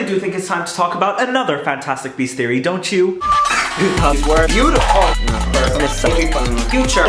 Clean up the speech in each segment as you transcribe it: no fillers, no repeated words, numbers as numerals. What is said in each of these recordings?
do think it's time to talk about another Fantastic Beasts theory, don't you? Because we're beautiful. Future.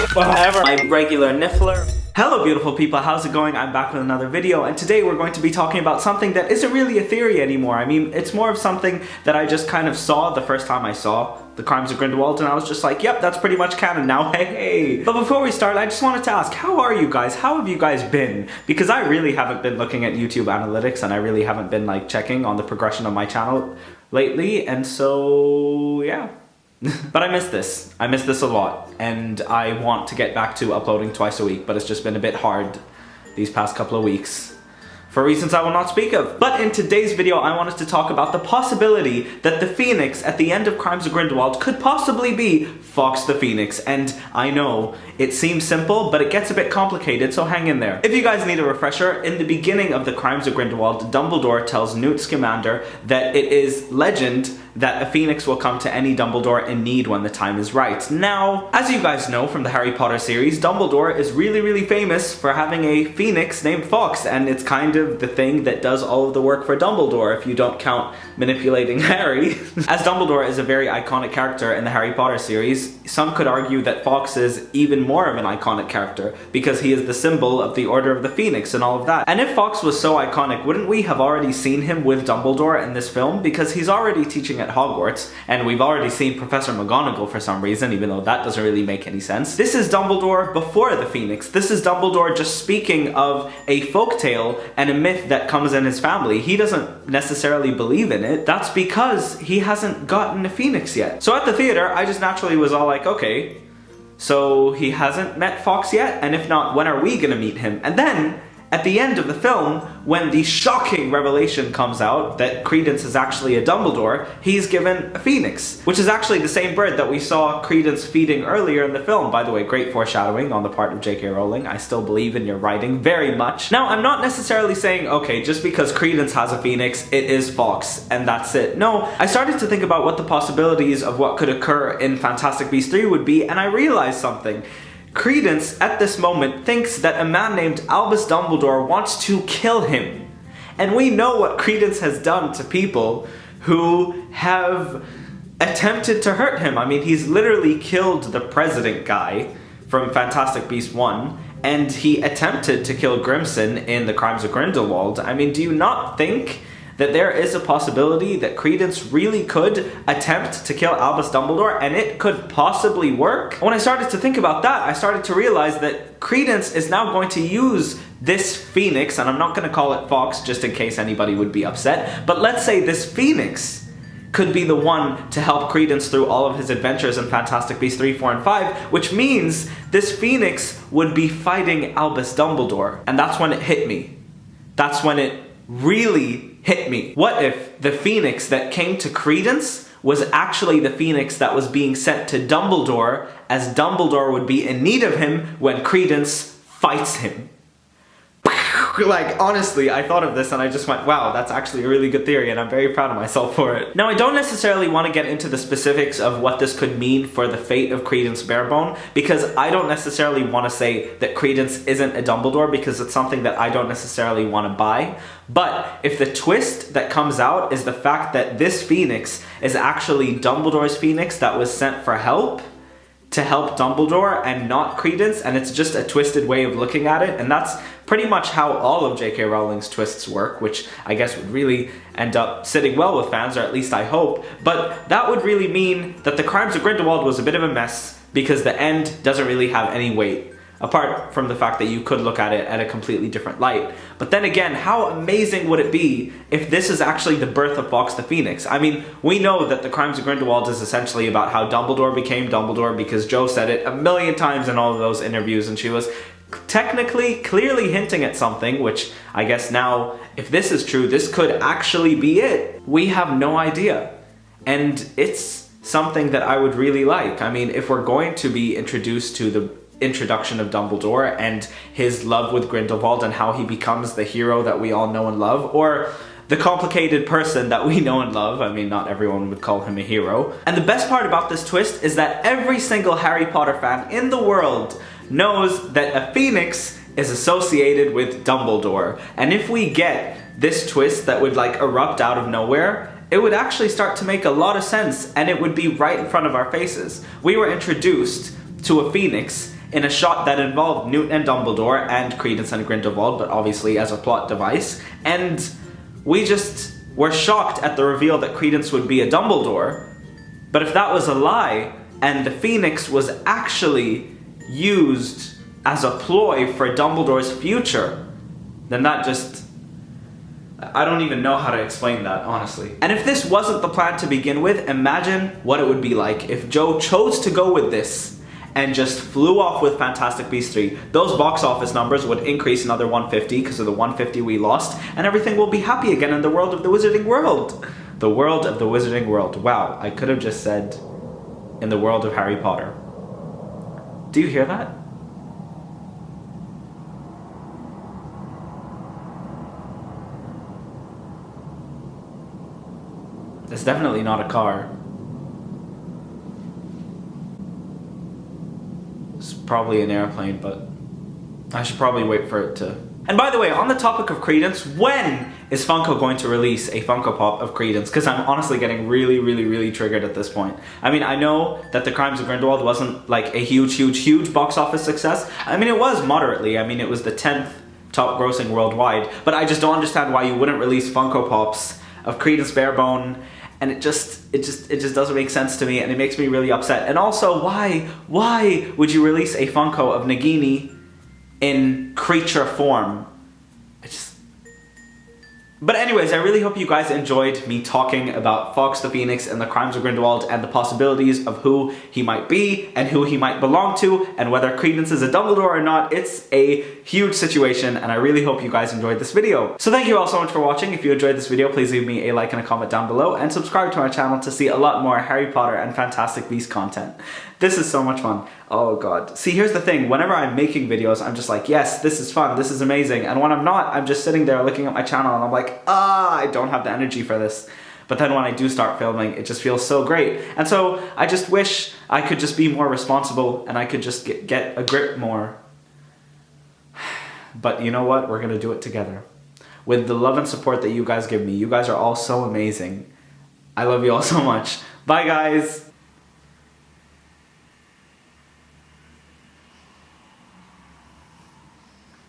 Forever. My regular niffler. Hello beautiful people, how's it going? I'm back with another video, and today we're going to be talking about something that isn't really a theory anymore. I mean, it's more of something that I just kind of saw the first time I saw The Crimes of Grindelwald, and I was just like, yep, that's pretty much canon now, hey. But before we start, I just wanted to ask, how are you guys? How have you guys been? Because I really haven't been looking at YouTube analytics, and I really haven't been like checking on the progression of my channel lately, and so yeah. But I miss this. I miss this a lot, and I want to get back to uploading twice a week, but it's just been a bit hard these past couple of weeks for reasons I will not speak of. But in today's video, I wanted to talk about the possibility that the Phoenix at the end of Crimes of Grindelwald could possibly be Fawkes the Phoenix. And I know, it seems simple, but it gets a bit complicated, so hang in there. If you guys need a refresher, in the beginning of the Crimes of Grindelwald, Dumbledore tells Newt Scamander that it is legend that a phoenix will come to any Dumbledore in need when the time is right. Now, as you guys know from the Harry Potter series, Dumbledore is really famous for having a phoenix named Fawkes, and it's kind of the thing that does all of the work for Dumbledore, if you don't count manipulating Harry. As Dumbledore is a very iconic character in the Harry Potter series, some could argue that Fawkes is even more of an iconic character, because he is the symbol of the Order of the Phoenix and all of that. And if Fawkes was so iconic, wouldn't we have already seen him with Dumbledore in this film? Because he's already teaching at Hogwarts, and we've already seen Professor McGonagall for some reason, even though that doesn't really make any sense. This is Dumbledore before the Phoenix. This is Dumbledore just speaking of a folktale and a myth that comes in his family. He doesn't necessarily believe in it. That's because he hasn't gotten a Phoenix yet. So at the theater, I just naturally was all like, okay, so he hasn't met Fawkes yet? And if not, when are we gonna meet him? And then, at the end of the film, when the shocking revelation comes out that Credence is actually a Dumbledore, he's given a phoenix, which is actually the same bird that we saw Credence feeding earlier in the film. By the way, great foreshadowing on the part of J.K. Rowling. I still believe in your writing very much. Now, I'm not necessarily saying, okay, just because Credence has a phoenix, it is Fawkes, and that's it. No, I started to think about what the possibilities of what could occur in Fantastic Beasts 3 would be, and I realized something. Credence, at this moment, thinks that a man named Albus Dumbledore wants to kill him. And we know what Credence has done to people who have attempted to hurt him. I mean, he's literally killed the president guy from Fantastic Beasts 1, and he attempted to kill Grimson in The Crimes of Grindelwald. I mean, do you not think that there is a possibility that Credence really could attempt to kill Albus Dumbledore, and it could possibly work? When I started to think about that, I started to realize that Credence is now going to use this phoenix, and I'm not going to call it Fawkes just in case anybody would be upset, but let's say this phoenix could be the one to help Credence through all of his adventures in Fantastic Beasts 3, 4, and 5, which means this phoenix would be fighting Albus Dumbledore. And that's when it hit me. That's when it really hit me. What if the phoenix that came to Credence was actually the phoenix that was being sent to Dumbledore, as Dumbledore would be in need of him when Credence fights him? Like, honestly, I thought of this and I just went, wow, that's actually a really good theory, and I'm very proud of myself for it. Now, I don't necessarily want to get into the specifics of what this could mean for the fate of Credence Barebone, because I don't necessarily want to say that Credence isn't a Dumbledore, because it's something that I don't necessarily want to buy. But if the twist that comes out is the fact that this phoenix is actually Dumbledore's phoenix that was sent for help, to help Dumbledore and not Credence, and it's just a twisted way of looking at it, and that's pretty much how all of J.K. Rowling's twists work, which I guess would really end up sitting well with fans, or at least I hope. But that would really mean that The Crimes of Grindelwald was a bit of a mess, because the end doesn't really have any weight, apart from the fact that you could look at it at a completely different light. But then again, how amazing would it be if this is actually the birth of Fawkes the Phoenix? I mean, we know that The Crimes of Grindelwald is essentially about how Dumbledore became Dumbledore, because Jo said it a million times in all of those interviews, and she was technically, clearly hinting at something, which I guess now, if this is true, this could actually be it. We have no idea. And it's something that I would really like. I mean, if we're going to be introduced to the introduction of Dumbledore and his love with Grindelwald and how he becomes the hero that we all know and love, or the complicated person that we know and love. I mean, not everyone would call him a hero. And the best part about this twist is that every single Harry Potter fan in the world knows that a phoenix is associated with Dumbledore. And if we get this twist that would like erupt out of nowhere, it would actually start to make a lot of sense, and it would be right in front of our faces. We were introduced to a Phoenix in a shot that involved Newt and Dumbledore and Credence and Grindelwald, but obviously as a plot device, and we just were shocked at the reveal that Credence would be a Dumbledore. But if that was a lie, and the Phoenix was actually used as a ploy for Dumbledore's future, then that just... I don't even know how to explain that, honestly. And if this wasn't the plan to begin with, imagine what it would be like if Joe chose to go with this and just flew off with Fantastic Beasts 3. Those box office numbers would increase another 150 because of the 150 we lost, and everything will be happy again in the world of the Wizarding World. The world of the Wizarding World. Wow, I could have just said in the world of Harry Potter. Do you hear that? It's definitely not a car. It's probably an airplane, but I should probably wait for it to... And by the way, on the topic of Credence, when is Funko going to release a Funko Pop of Credence? Because I'm honestly getting really triggered at this point. I mean, I know that The Crimes of Grindelwald wasn't like a huge box office success. I mean, it was moderately. I mean, it was the 10th top grossing worldwide. But I just don't understand why you wouldn't release Funko Pops of Credence Barebone. And it just doesn't make sense to me, and it makes me really upset. And also, why would you release a Funko of Nagini in creature form? But anyways, I really hope you guys enjoyed me talking about Fawkes the Phoenix and the Crimes of Grindelwald and the possibilities of who he might be and who he might belong to and whether Credence is a Dumbledore or not. It's a huge situation, and I really hope you guys enjoyed this video. So thank you all so much for watching. If you enjoyed this video, please leave me a like and a comment down below, and subscribe to my channel to see a lot more Harry Potter and Fantastic Beasts content. This is so much fun. Oh god. See, here's the thing. Whenever I'm making videos, I'm just like, yes, this is fun, this is amazing. And when I'm not, I'm just sitting there looking at my channel and I'm like, I don't have the energy for this. But then when I do start filming, it just feels so great. And so I just wish I could just be more responsible and I could just get a grip more. But you know what? We're gonna do it together. With the love and support that you guys give me. You guys are all so amazing. I love you all so much. Bye guys!